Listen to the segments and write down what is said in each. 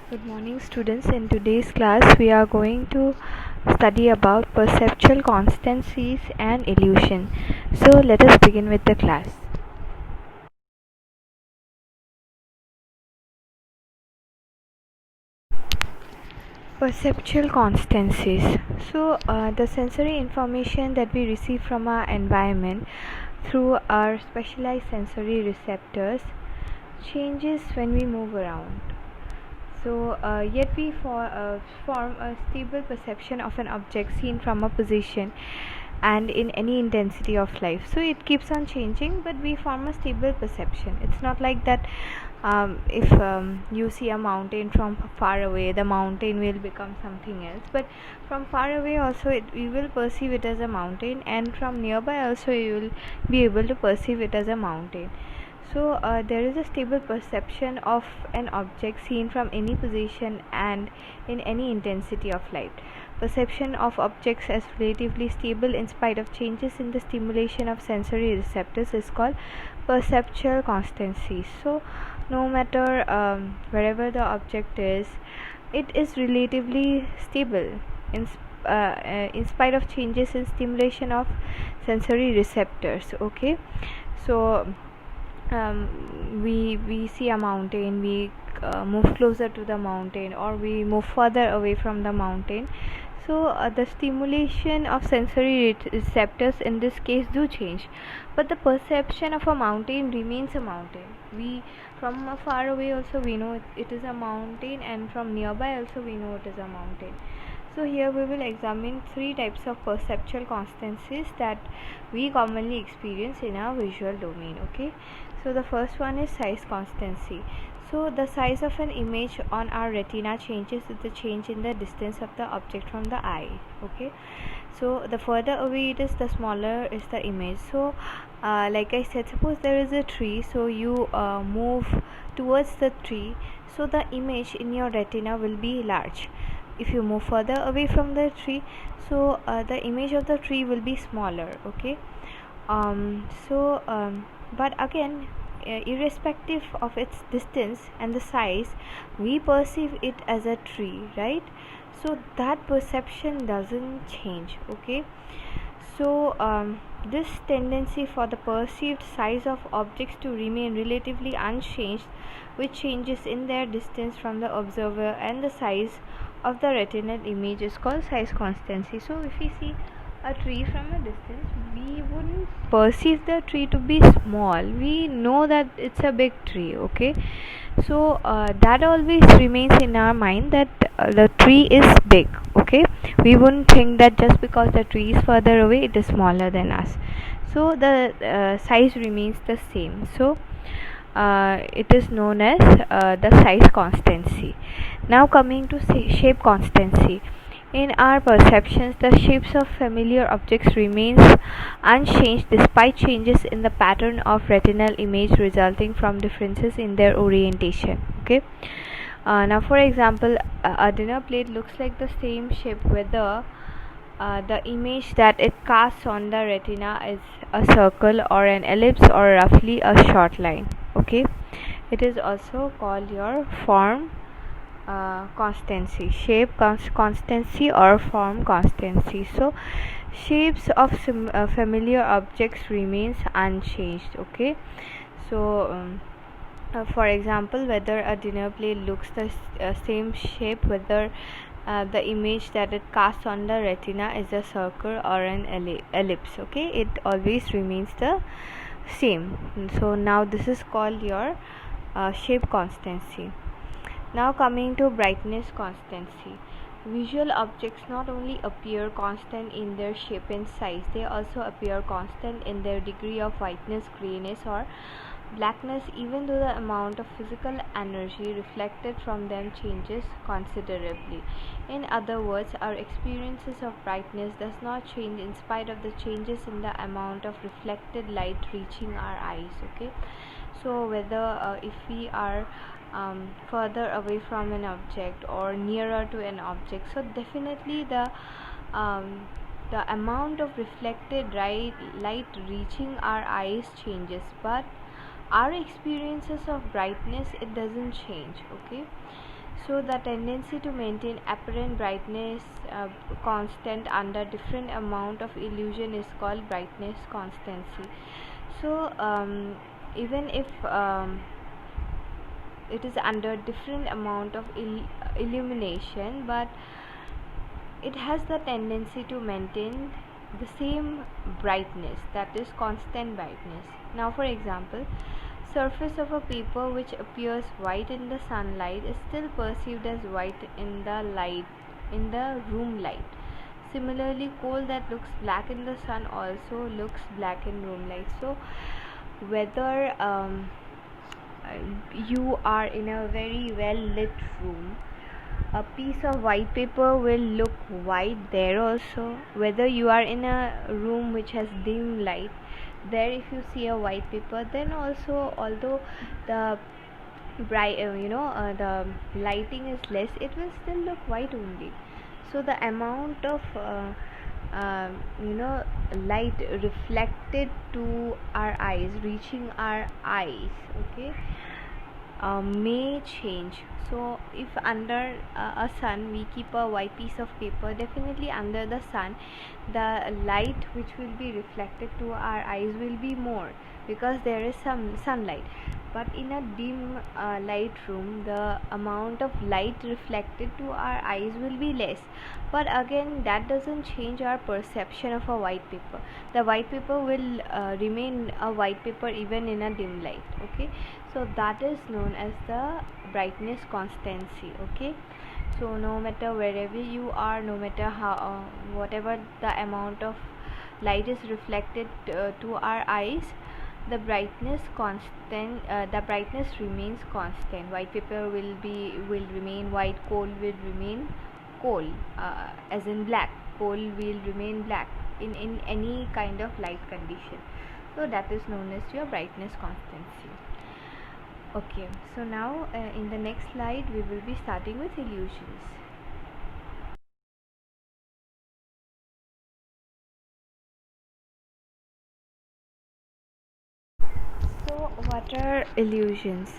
Good morning, students. In today's class we are going to study about perceptual constancies and illusion. So let us begin with the class. Perceptual constancies. The sensory information that we receive from our environment through our specialized sensory receptors changes when we move around. Yet we form a stable perception of an object seen from a position and in any intensity of life. So it keeps on changing, but we form a stable perception. It's not like that. If you see a mountain from far away, the mountain will become something else. But from far away, also, you will perceive it as a mountain, and from nearby, also, you will be able to perceive it as a mountain. There is a stable perception of an object seen from any position and in any intensity of light. Perception of objects as relatively stable in spite of changes in the stimulation of sensory receptors is called perceptual constancy. So, no matter wherever the object is, it is relatively stable in spite of changes in stimulation of sensory receptors. Okay, so we see a mountain, we move closer to the mountain, or we move further away from the mountain. The stimulation of sensory receptors in this case do change, but the perception of a mountain remains a mountain. We from far away also we know it is a mountain, and from nearby also we know it is a mountain. So here we will examine three types of perceptual constancies that we commonly experience in our visual domain. Okay, so the first one is size constancy. So the size of an image on our retina changes with the change in the distance of the object from the eye. Okay, so the further away it is, the smaller is the image. Like I said, suppose there is a tree, so you move towards the tree, so the image in your retina will be large. If you move further away from the tree, the image of the tree will be smaller. Okay, but again, irrespective of its distance and the size, we perceive it as a tree, right? So that perception doesn't change. Okay, this tendency for the perceived size of objects to remain relatively unchanged with changes in their distance from the observer and the size of the retinal image is called size constancy. So if we see a tree from a distance, we wouldn't perceive the tree to be small. We know that it's a big tree. Okay, that always remains in our mind that the tree is big. Okay, we wouldn't think that just because the tree is further away it is smaller than us. So the size remains the same. It is known as the size constancy. Now coming to shape constancy. In our perceptions, the shapes of familiar objects remains unchanged despite changes in the pattern of retinal image resulting from differences in their orientation. Okay. Now, for example, a dinner plate looks like the same shape whether the image that it casts on the retina is a circle or an ellipse or roughly a short line. Okay, it is also called your form constancy, shape constancy or form constancy. So shapes of familiar objects remains unchanged. Okay, so for example, whether a dinner plate looks the same shape, whether the image that it casts on the retina is a circle or an ellipse. Okay, it always remains the same. So now this is called your shape constancy. Now coming to brightness constancy. Visual objects not only appear constant in their shape and size, they also appear constant in their degree of whiteness, grayness or blackness, even though the amount of physical energy reflected from them changes considerably. In other words, our experiences of brightness does not change in spite of the changes in the amount of reflected light reaching our eyes. Okay, so whether if we are further away from an object or nearer to an object, so definitely the amount of reflected light reaching our eyes changes, but our experiences of brightness, it doesn't change. Okay, So the tendency to maintain apparent brightness constant under different amount of illusion is called brightness constancy. So even if it is under different amount of illumination, but it has the tendency to maintain the same brightness, that is constant brightness. Now for example, surface of a paper which appears white in the sunlight is still perceived as white in the room light. Similarly, coal that looks black in the sun also looks black in room light. So whether you are in a very well lit room, a piece of white paper will look white there also. Whether you are in a room which has dim light, there if you see a white paper, then also, although the the lighting is less, it will still look white only. So the amount of light reflected to our eyes, reaching our eyes, okay, may change. So if under a sun we keep a white piece of paper, definitely under the sun the light which will be reflected to our eyes will be more, because there is some sunlight. But in a dim light room, the amount of light reflected to our eyes will be less. But again, that doesn't change our perception of a white paper. The white paper will remain a white paper even in a dim light, okay. So that is known as the brightness constancy, okay. So no matter wherever you are, no matter how whatever the amount of light is reflected to our eyes, the brightness remains constant. White paper will remain white, coal will remain coal, as in black. Coal will remain black in any kind of light condition. So that is known as your brightness constancy. Okay, so now in the next slide we will be starting with illusions. So what are illusions?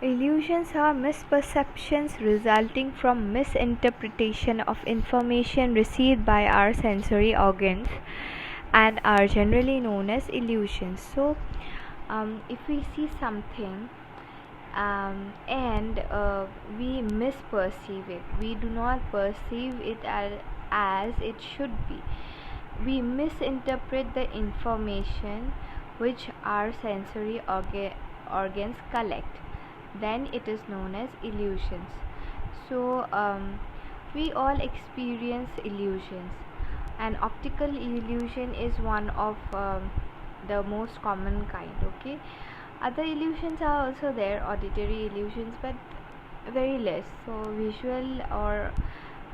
Illusions are misperceptions resulting from misinterpretation of information received by our sensory organs and are generally known as illusions. So if we see something and we misperceive it, we do not perceive it as it should be, we misinterpret the information which our sensory organs collect, then it is known as illusions. So we all experience illusions, and optical illusion is one of the most common kind, okay. Other illusions are also there, auditory illusions, but very less. So visual or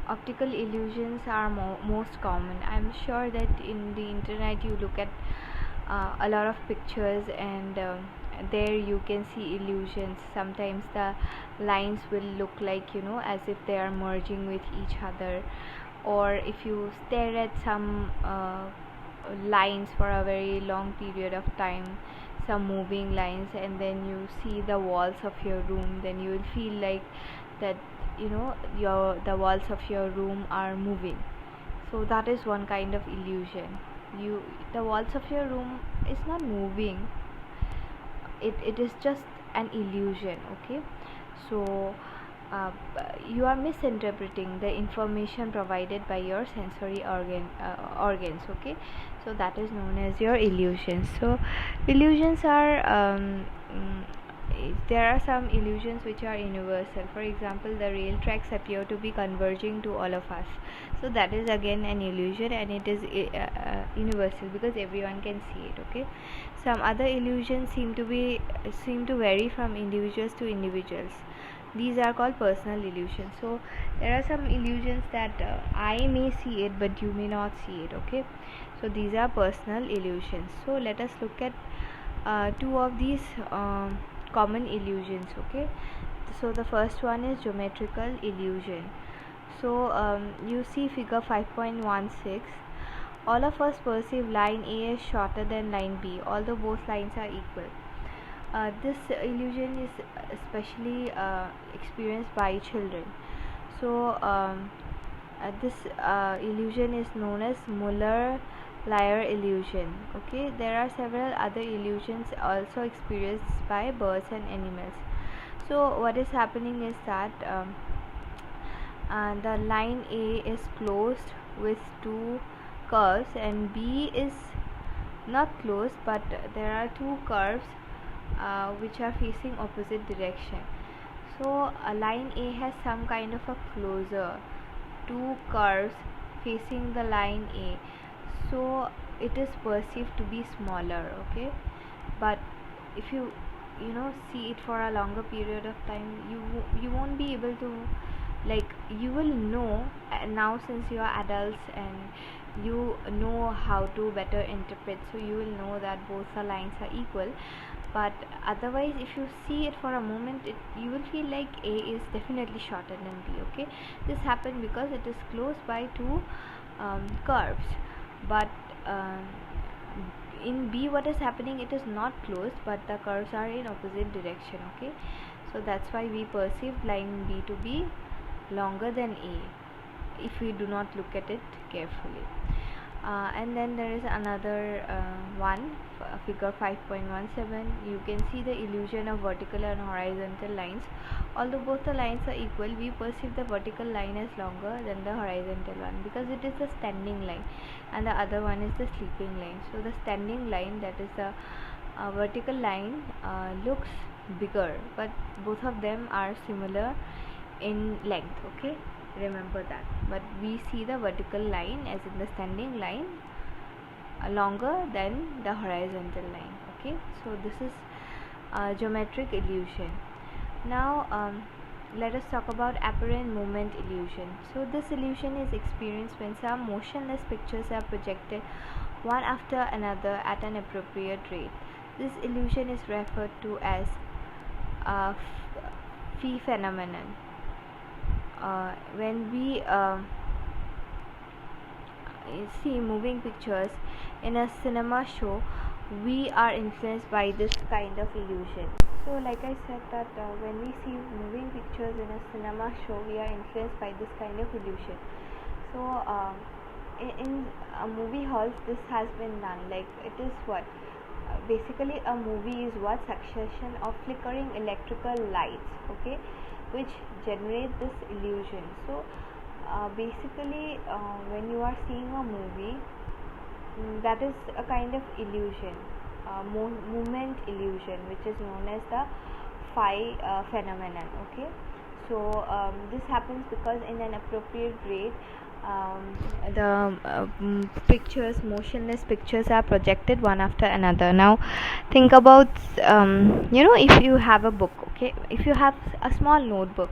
optical illusions are most common. I'm sure that in the internet you look at a lot of pictures, and there you can see illusions. Sometimes the lines will look like, as if they are merging with each other, or if you stare at some lines for a very long period of time, some moving lines, and then you see the walls of your room, then you will feel like that the walls of your room are moving. So that is one kind of illusion. The walls of your room is not moving, it is just an illusion, okay. So you are misinterpreting the information provided by your sensory organs, okay. So that is known as your illusions. So illusions are there are some illusions which are universal. For example, the rail tracks appear to be converging to all of us. So that is again an illusion, and it is universal because everyone can see it, okay. Some other illusions seem to vary from individuals to individuals. These are called personal illusions. So there are some illusions that I may see it but you may not see it, okay. So these are personal illusions. So let us look at two of these common illusions, okay. So the first one is geometrical illusion. So you see figure 5.16. All of us perceive line A as shorter than line B, although both lines are equal. This illusion is especially experienced by children. So this illusion is known as Muller-Lyer illusion. Okay, there are several other illusions also experienced by birds and animals. So what is happening is that the line A is closed with two curves and B is not closed, but there are two curves which are facing opposite direction. So line A has some kind of a closure, two curves facing the line A, so it is perceived to be smaller. Okay, but if you see it for a longer period of time, you won't be able to, like, you will know now, since you are adults and you know how to better interpret, so you will know that both the lines are equal. But otherwise, if you see it for a moment, you will feel like A is definitely shorter than B. Okay, this happened because it is closed by two curves, but in B, what is happening, it is not closed, but the curves are in opposite direction. Okay, so that's why we perceive line B to be longer than A if we do not look at it carefully. And then there is another one, figure 5.17. You can see the illusion of vertical and horizontal lines. Although both the lines are equal, we perceive the vertical line as longer than the horizontal one because it is the standing line and the other one is the sleeping line. So the standing line, that is the vertical line, looks bigger, but both of them are similar in length. Okay, remember that. But we see the vertical line, as in the standing line, longer than the horizontal line. Okay, so this is geometric illusion. Now let us talk about apparent movement illusion. So this illusion is experienced when some motionless pictures are projected one after another at an appropriate rate. This illusion is referred to as phi phenomenon. When we see moving pictures in a cinema show, we are influenced by this kind of illusion. So like I said that when we see moving pictures in a cinema show, we are influenced by this kind of illusion. So in movie halls, this has been done. Like, it is what basically a movie is what succession of flickering electrical lights, okay, which generate this illusion. So basically when you are seeing a movie, that is a kind of illusion, movement illusion, which is known as the phi phenomenon. Okay, so this happens because in an appropriate rate the motionless pictures are projected one after another. Now think about if you have a book, okay, if you have a small notebook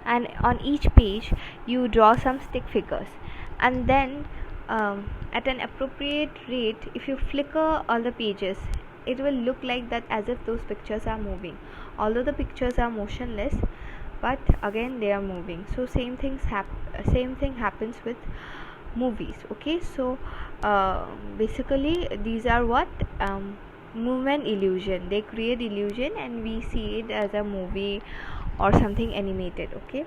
and on each page you draw some stick figures, and then at an appropriate rate, if you flicker all the pages, it will look like that, as if those pictures are moving, although the pictures are motionless, but again they are moving. So same thing happens with movies. Okay, so basically these are what movement illusion. They create illusion and we see it as a movie or something animated. Okay,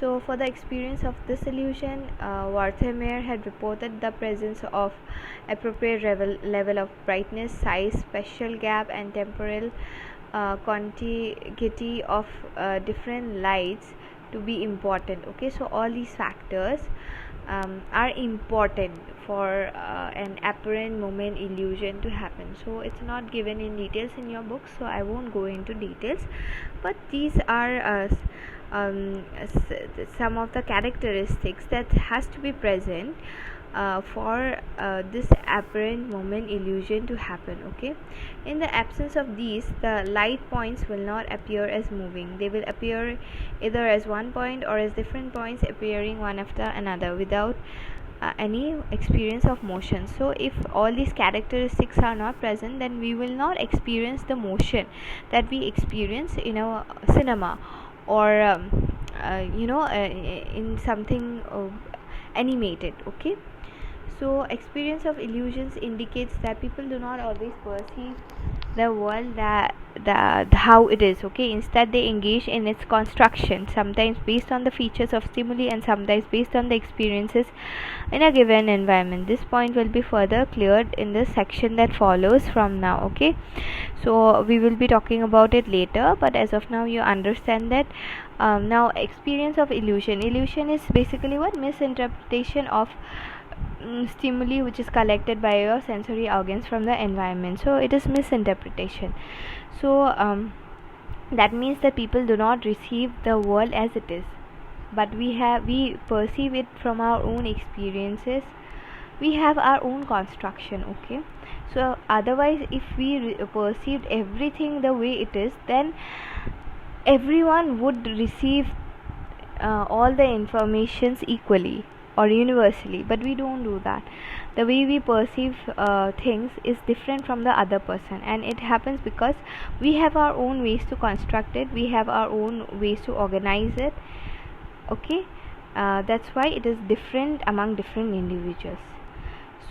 so for the experience of this illusion, Wertheimer had reported the presence of appropriate level of brightness, size, spatial gap, and temporal contiguity of different lights to be important. Okay, so all these factors are important for an apparent moment illusion to happen. So it's not given in details in your book, so I won't go into details, but these are some of the characteristics that has to be present for this apparent moment illusion to happen. Okay, in the absence of these, the light points will not appear as moving. They will appear either as one point or as different points appearing one after another without any experience of motion. So if all these characteristics are not present, then we will not experience the motion that we experience in a cinema or in something animated. Okay, so experience of illusions indicates that people do not always perceive the world that how it is. Okay, instead they engage in its construction, sometimes based on the features of stimuli and sometimes based on the experiences in a given environment. This point will be further cleared in the section that follows from now. Okay, so we will be talking about it later, but as of now you understand that. Now, experience of illusion. Illusion is basically what? Misinterpretation of stimuli which is collected by your sensory organs from the environment. So it is misinterpretation. So that means that people do not receive the world as it is, but we perceive it from our own experiences. We have our own construction. Okay, so otherwise if we perceived everything the way it is, then everyone would receive all the informations equally or universally, but we don't do that. The way we perceive things is different from the other person, and it happens because we have our own ways to construct it, we have our own ways to organize it. Okay, that's why it is different among different individuals.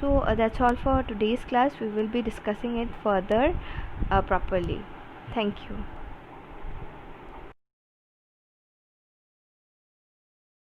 So that's all for today's class. We will be discussing it further properly. Thank you.